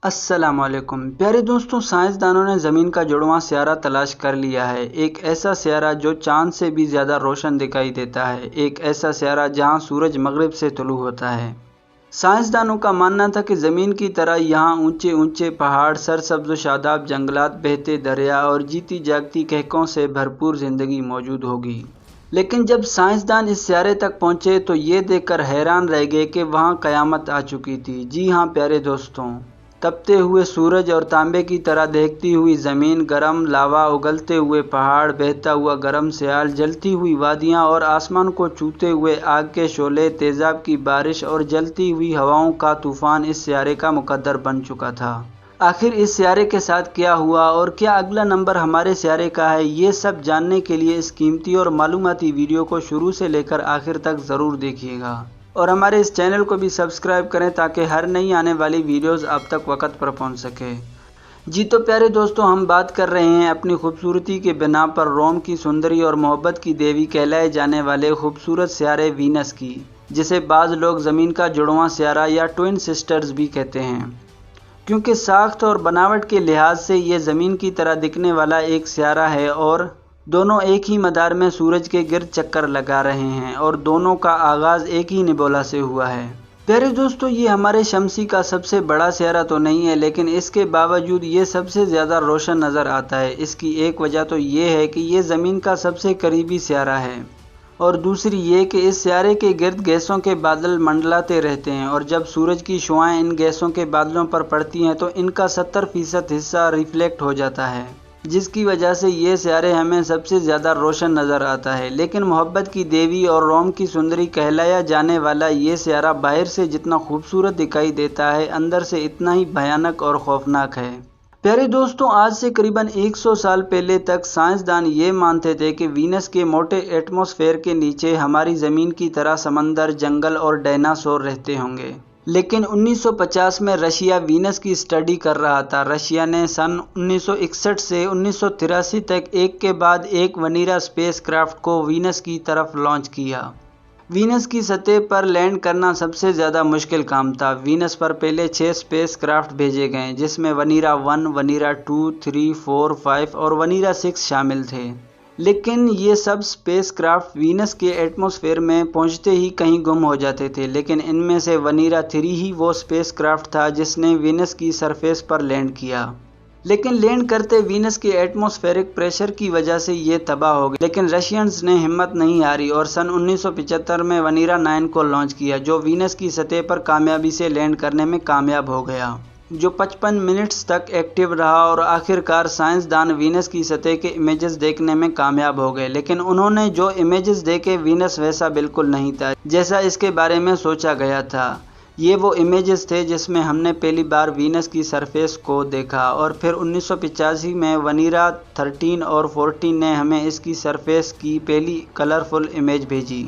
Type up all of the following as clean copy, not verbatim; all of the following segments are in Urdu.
السلام علیکم پیارے دوستوں، سائنسدانوں نے زمین کا جڑواں سیارہ تلاش کر لیا ہے۔ ایک ایسا سیارہ جو چاند سے بھی زیادہ روشن دکھائی دیتا ہے، ایک ایسا سیارہ جہاں سورج مغرب سے طلوع ہوتا ہے۔ سائنسدانوں کا ماننا تھا کہ زمین کی طرح یہاں اونچے اونچے پہاڑ، سرسبز و شاداب جنگلات، بہتے دریا اور جیتی جاگتی کہکوں سے بھرپور زندگی موجود ہوگی۔ لیکن جب سائنسدان اس سیارے تک پہنچے تو یہ دیکھ کر حیران رہ گئے کہ وہاں قیامت آ چکی تھی۔ جی ہاں پیارے دوستوں، تپتے ہوئے سورج اور تانبے کی طرح دیکھتی ہوئی زمین، گرم لاوا، اگلتے ہوئے پہاڑ، بہتا ہوا گرم سیال، جلتی ہوئی وادیاں اور آسمان کو چھوتے ہوئے آگ کے شعلے، تیزاب کی بارش اور جلتی ہوئی ہواؤں کا طوفان اس سیارے کا مقدر بن چکا تھا۔ آخر اس سیارے کے ساتھ کیا ہوا اور کیا اگلا نمبر ہمارے سیارے کا ہے، یہ سب جاننے کے لیے اس قیمتی اور معلوماتی ویڈیو کو شروع سے لے کر آخر تک ضرور دیکھیے گا، اور ہمارے اس چینل کو بھی سبسکرائب کریں تاکہ ہر نئی آنے والی ویڈیوز آپ تک وقت پر پہنچ سکے۔ جی تو پیارے دوستوں، ہم بات کر رہے ہیں اپنی خوبصورتی کے بنا پر روم کی سندری اور محبت کی دیوی کہلائے جانے والے خوبصورت سیارے وینس کی، جسے بعض لوگ زمین کا جڑواں سیارہ یا ٹوئن سسٹرز بھی کہتے ہیں، کیونکہ ساخت اور بناوٹ کے لحاظ سے یہ زمین کی طرح دکھنے والا ایک سیارہ ہے اور دونوں ایک ہی مدار میں سورج کے گرد چکر لگا رہے ہیں، اور دونوں کا آغاز ایک ہی نبولا سے ہوا ہے۔ پیارے دوستوں، یہ ہمارے شمسی کا سب سے بڑا سیارہ تو نہیں ہے، لیکن اس کے باوجود یہ سب سے زیادہ روشن نظر آتا ہے۔ اس کی ایک وجہ تو یہ ہے کہ یہ زمین کا سب سے قریبی سیارہ ہے، اور دوسری یہ کہ اس سیارے کے گرد گیسوں کے بادل منڈلاتے رہتے ہیں، اور جب سورج کی شعاعیں ان گیسوں کے بادلوں پر پڑتی ہیں تو ان کا 70% حصہ ریفلیکٹ ہو جاتا ہے، جس کی وجہ سے یہ سیارے ہمیں سب سے زیادہ روشن نظر آتا ہے۔ لیکن محبت کی دیوی اور روم کی سندری کہلایا جانے والا یہ سیارہ باہر سے جتنا خوبصورت دکھائی دیتا ہے، اندر سے اتنا ہی بھیانک اور خوفناک ہے۔ پیارے دوستوں، آج سے قریباً 100 سال پہلے تک سائنسدان یہ مانتے تھے کہ وینس کے موٹے ایٹماسفیئر کے نیچے ہماری زمین کی طرح سمندر، جنگل اور ڈائناسور رہتے ہوں گے۔ لیکن 1950 میں رشیا وینس کی اسٹڈی کر رہا تھا۔ رشیا نے سن 1961 سے 1983 تک ایک کے بعد ایک ونیرا اسپیس کرافٹ کو وینس کی طرف لانچ کیا۔ وینس کی سطح پر لینڈ کرنا سب سے زیادہ مشکل کام تھا۔ وینس پر پہلے 6 اسپیس کرافٹ بھیجے گئے، جس میں ونیرا 1، ونیرا 2، 3، 4، 5 اور ونیرا 6 شامل تھے۔ لیکن یہ سب اسپیس کرافٹ وینس کے ایٹماسفیئر میں پہنچتے ہی کہیں گم ہو جاتے تھے، لیکن ان میں سے ونیرا 3 ہی وہ اسپیس کرافٹ تھا جس نے وینس کی سرفیس پر لینڈ کیا۔ لیکن لینڈ کرتے وینس کے ایٹماسفیرک پریشر کی وجہ سے یہ تباہ ہو گئے، لیکن رشینز نے ہمت نہیں ہاری اور سن 1975 میں ونیرا 9 کو لانچ کیا، جو وینس کی سطح پر کامیابی سے لینڈ کرنے میں کامیاب ہو گیا، جو 55 منٹس تک ایکٹیو رہا، اور آخر کار سائنسدان وینس کی سطح کے امیجز دیکھنے میں کامیاب ہو گئے۔ لیکن انہوں نے جو امیجز دیکھے، وینس ویسا بالکل نہیں تھا جیسا اس کے بارے میں سوچا گیا تھا۔ یہ وہ امیجز تھے جس میں ہم نے پہلی بار وینس کی سرفیس کو دیکھا، اور پھر 1985 میں ونیرا 13 اور 14 نے ہمیں اس کی سرفیس کی پہلی کلرفل امیج بھیجی۔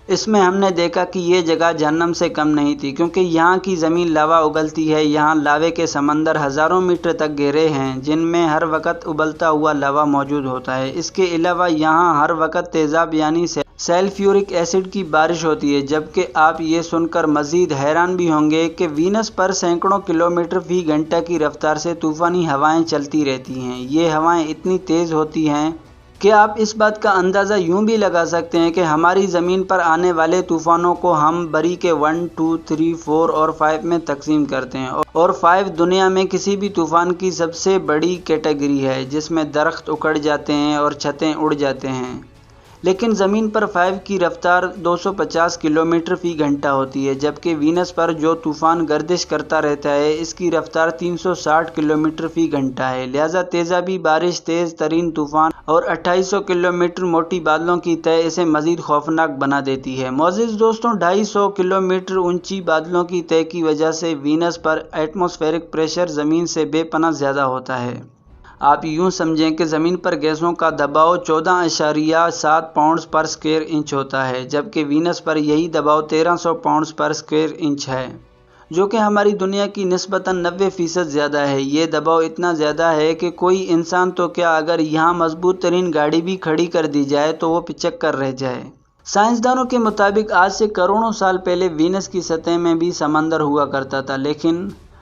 اس میں ہم نے دیکھا کہ یہ جگہ جہنم سے کم نہیں تھی، کیونکہ یہاں کی زمین لاوا اگلتی ہے۔ یہاں لاوے کے سمندر ہزاروں میٹر تک گہرے ہیں، جن میں ہر وقت ابلتا ہوا لاوا موجود ہوتا ہے۔ اس کے علاوہ یہاں ہر وقت تیزاب یعنی سلفیورک ایسڈ کی بارش ہوتی ہے، جبکہ آپ یہ سن کر مزید حیران بھی ہوں گے کہ وینس پر سینکڑوں کلومیٹر فی گھنٹہ کی رفتار سے طوفانی ہوائیں چلتی رہتی ہیں۔ یہ ہوائیں اتنی تیز ہوتی ہیں کہ آپ اس بات کا اندازہ یوں بھی لگا سکتے ہیں کہ ہماری زمین پر آنے والے طوفانوں کو ہم بری کے 1، 2، 3، 4 اور 5 میں تقسیم کرتے ہیں، اور 5 دنیا میں کسی بھی طوفان کی سب سے بڑی کیٹیگری ہے، جس میں درخت اکھڑ جاتے ہیں اور چھتیں اڑ جاتے ہیں۔ لیکن زمین پر 5 کی رفتار 250 کلومیٹر فی گھنٹہ ہوتی ہے، جبکہ وینس پر جو طوفان گردش کرتا رہتا ہے، اس کی رفتار 360 کلومیٹر فی گھنٹہ ہے۔ لہٰذا تیزابی بارش، تیز ترین طوفان اور 2800 کلومیٹر موٹی بادلوں کی تہ اسے مزید خوفناک بنا دیتی ہے۔ معزز دوستوں، 250 کلومیٹر اونچی بادلوں کی تہ کی وجہ سے وینس پر ایٹماسفیرک پریشر زمین سے بے پناہ زیادہ ہوتا ہے۔ آپ یوں سمجھیں کہ زمین پر گیسوں کا دباؤ 14.7 پاؤنڈز پر اسکوائر انچ ہوتا ہے، جبکہ وینس پر یہی دباؤ 1300 پاؤنڈز پر اسکوائر انچ ہے، جو کہ ہماری دنیا کی نسبتاً 90% زیادہ ہے۔ یہ دباؤ اتنا زیادہ ہے کہ کوئی انسان تو کیا، اگر یہاں مضبوط ترین گاڑی بھی کھڑی کر دی جائے تو وہ پچک کر رہ جائے۔ سائنسدانوں کے مطابق آج سے کروڑوں سال پہلے وینس کی سطح میں بھی سمندر ہوا کرتا تھا، لیکن